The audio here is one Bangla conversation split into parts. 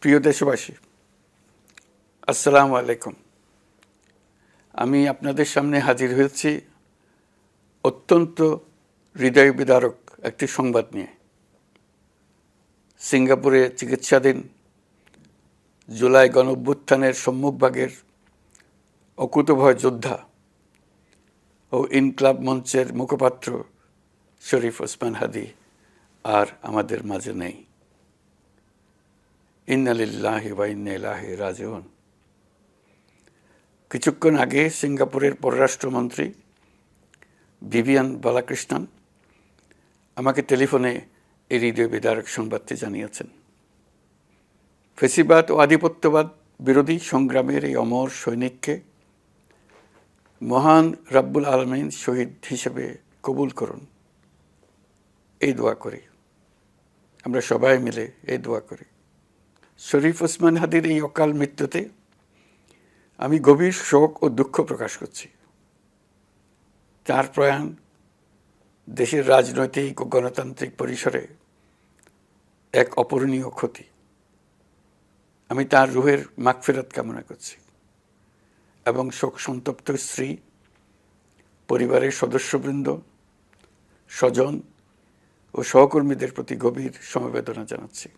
প্রিয় দেশবাসী, আসসালামু আলাইকুম। আমি আপনাদের সামনে হাজির হয়েছি অত্যন্ত হৃদয় বিদারক একটি সংবাদ নিয়ে। সিঙ্গাপুরে চিকিৎসাধীন জুলাই গণঅভ্যুত্থানের সম্মুখভাগের অকুতোভয় যোদ্ধা ও ইনকলাব মঞ্চের মুখপাত্র শরীফ ওসমান হাদী আর আমাদের মাঝে নেই। ইন্না লিল্লাহি ওয়া ইন্না ইলাইহি রাজিউন। কিছুক্ষণ আগে সিঙ্গাপুরের পররাষ্ট্রমন্ত্রী ভিভিয়ান বালাকৃষ্ণন আমাকে টেলিফোনে এই হৃদয় বিদারক সংবাদটি জানিয়েছেন। ফেসিবাদ ও আধিপত্যবাদ বিরোধী সংগ্রামের এই অমর সৈনিককে মহান রাব্বুল আলামিন শহীদ হিসেবে কবুল করুন, এই দোয়া করি। আমরা সবাই মিলে এই দোয়া করি। শরীফ ওসমান হাদীর এই অকাল মৃত্যুতে আমি গভীর শোক ও দুঃখ প্রকাশ করছি। তার প্রয়াণ দেশের রাজনৈতিক ও গণতান্ত্রিক পরিসরে এক অপূরণীয় ক্ষতি। আমি তার রুহের মাগফিরাত কামনা করছি এবং শোক সন্তপ্ত স্ত্রী, পরিবারের সদস্যবৃন্দ, স্বজন ও সহকর্মীদের প্রতি গভীর সমবেদনা জানাচ্ছি।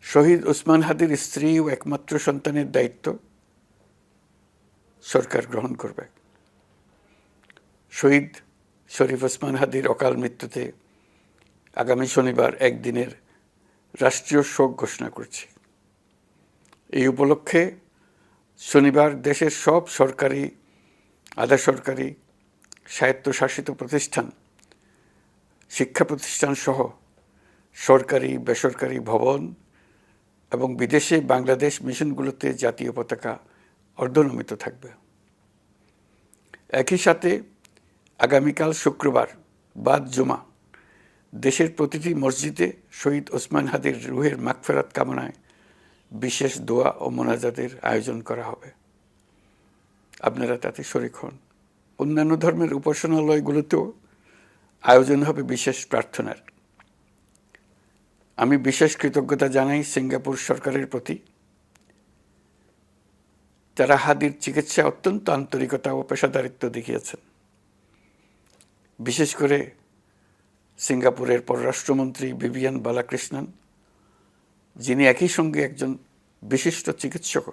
শহীদ ওসমান হাদীর স্ত্রী ও একমাত্র সন্তানের দায়িত্ব সরকার গ্রহণ করবে। শহীদ শরীফ ওসমান হাদীর অকাল মৃত্যুতে আগামী শনিবার একদিনের রাষ্ট্রীয় শোক ঘোষণা করছি। এই উপলক্ষে শনিবার দেশের সব সরকারি, আধা সরকারি, স্বায়ত্তশাসিত প্রতিষ্ঠান, শিক্ষা প্রতিষ্ঠান সহ সরকারি বেসরকারি ভবন এবং বিদেশে বাংলাদেশ মিশনগুলোতে জাতীয় পতাকা অর্ধনমিত থাকবে। একই সাথে আগামীকাল শুক্রবার বাদ জুমা দেশের প্রতিটি মসজিদে শহীদ ওসমান হাদীর রুহের মাগফিরাত কামনায় বিশেষ দোয়া ও মোনাজাতের আয়োজন করা হবে। আপনারা তাতে শরীক হন। অন্যান্য ধর্মের উপাসনালয়গুলোতেও আয়োজন হবে বিশেষ প্রার্থনার। আমি বিশেষ কৃতজ্ঞতা জানাই সিঙ্গাপুর সরকারের প্রতি। তারা হাদীর চিকিৎসায় অত্যন্ত আন্তরিকতা ও পেশাদারিত্ব দেখিয়েছেন। বিশেষ করে সিঙ্গাপুরের পররাষ্ট্রমন্ত্রী ভিভিয়ান বালাকৃষ্ণন, যিনি একই সঙ্গে একজন বিশিষ্ট চিকিৎসক,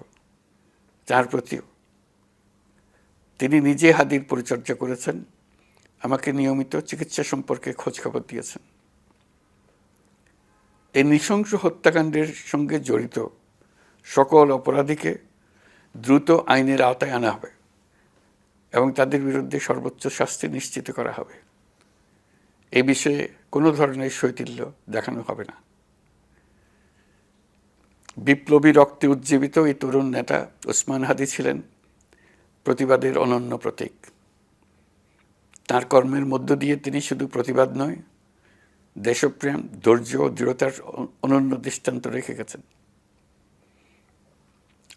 তার প্রতিও তিনি নিজে হাদীর পরিচর্যা করেছেন, আমাকে নিয়মিত চিকিৎসা সম্পর্কে খোঁজখবর দিয়েছেন। এই নৃশংস হত্যাকাণ্ডের সঙ্গে জড়িত সকল অপরাধীকে দ্রুত আইনের আওতায় আনা হবে এবং তাদের বিরুদ্ধে সর্বোচ্চ শাস্তি নিশ্চিত করা হবে। এ বিষয়ে কোনো ধরনের শৈথিল্য দেখানো হবে না। বিপ্লবী রক্তে উজ্জীবিত এই তরুণ নেতা ওসমান হাদী ছিলেন প্রতিবাদের অনন্য প্রতীক। তার কর্মের মধ্য দিয়ে তিনি শুধু প্রতিবাদ নয়, দেশপ্রেম, ধৈর্য ও দৃঢ়তার অনন্য দৃষ্টান্ত রেখে গেছেন।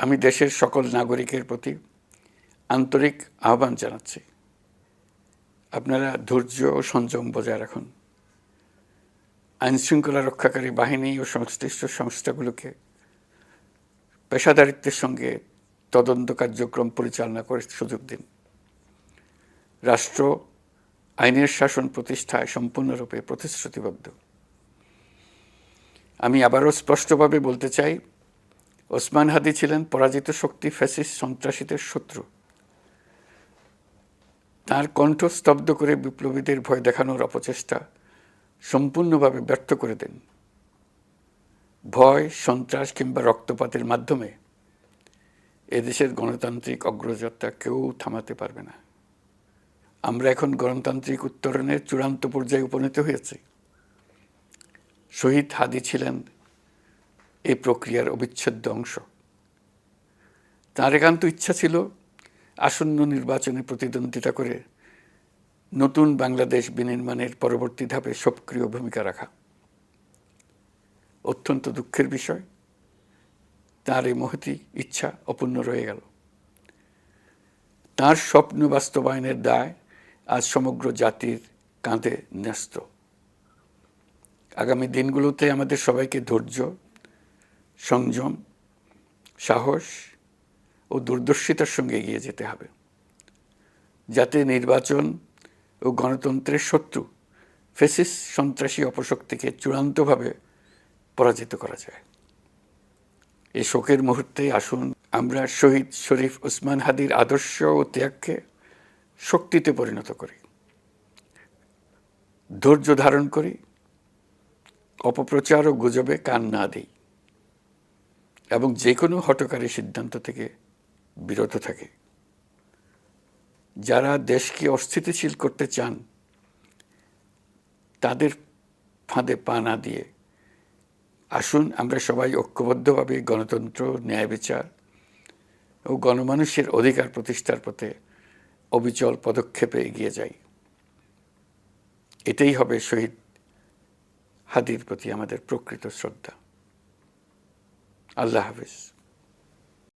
আমি দেশের সকল নাগরিকের প্রতি আন্তরিক আহ্বান জানাচ্ছি, আপনারা ধৈর্য ও সংযম বজায় রাখুন। আইনশৃঙ্খলা রক্ষাকারী বাহিনী ও সংশ্লিষ্ট সংস্থাগুলোকে পেশাদারিত্বের সঙ্গে তদন্ত কার্যক্রম পরিচালনা করে সুযোগ দিন। রাষ্ট্র আইনের শাসন প্রতিষ্ঠায় সম্পূর্ণরূপে প্রতিশ্রুতিবদ্ধ। আমি আবারও স্পষ্টভাবে বলতে চাই, ওসমান হাদী ছিলেন পরাজিত শক্তি ফ্যাসিস্ট সন্ত্রাসীদের শত্রু। তার কণ্ঠ স্তব্ধ করে বিপ্লবীদের ভয় দেখানোর অপচেষ্টা সম্পূর্ণভাবে ব্যর্থ করে দেন। ভয়, সন্ত্রাস কিংবা রক্তপাতের মাধ্যমে এদেশের গণতান্ত্রিক অগ্রযাত্রা কেউ থামাতে পারবে না। আমরা এখন গণতান্ত্রিক উত্তরণের চূড়ান্ত পর্যায়ে উপনীত হয়েছি। শহীদ হাদী ছিলেন এই প্রক্রিয়ার অবিচ্ছেদ্য অংশ। তার একান্ত ইচ্ছা ছিল আসন্ন নির্বাচনে প্রতিদ্বন্দ্বিতা করে নতুন বাংলাদেশ বিনির্মাণের পরবর্তী ধাপে সক্রিয় ভূমিকা রাখা। অত্যন্ত দুঃখের বিষয়, তার এই মহতী ইচ্ছা অপূর্ণ রয়ে গেল। তার স্বপ্ন বাস্তবায়নের দায় আজ সমগ্র জাতির কাঁধে ন্যস্ত। আগামী দিনগুলোতে আমাদের সবাইকে ধৈর্য, সংযম, সাহস ও দূরদর্শিতার সঙ্গে এগিয়ে যেতে হবে, যাতে নির্বাচন ও গণতন্ত্রের শত্রু ফ্যাসিস্ট সন্ত্রাসী অপশক্তিকে চূড়ান্তভাবে পরাজিত করা যায়। এই শোকের মুহূর্তে আসুন আমরা শহীদ শরীফ ওসমান হাদির আদর্শ ও ত্যাগকে শক্তিতে পরিণত করি, ধৈর্য ধারণ করি, অপপ্রচার ও গুজবে কান না দিই এবং যে কোনো হঠকারী সিদ্ধান্ত থেকে বিরত থাকি। যারা দেশকে অস্থিতিশীল করতে চান তাদের ফাঁদে পা না দিয়ে আসুন আমরা সবাই ঐক্যবদ্ধভাবে গণতন্ত্র, ন্যায় বিচার ও গণমানুষের অধিকার প্রতিষ্ঠার পথে অবিচল পদক্ষেপে এগিয়ে যাই। এটাই হবে শহীদ হাদির প্রতি আমাদের প্রকৃত শ্রদ্ধা। আল্লাহ হাফেজ।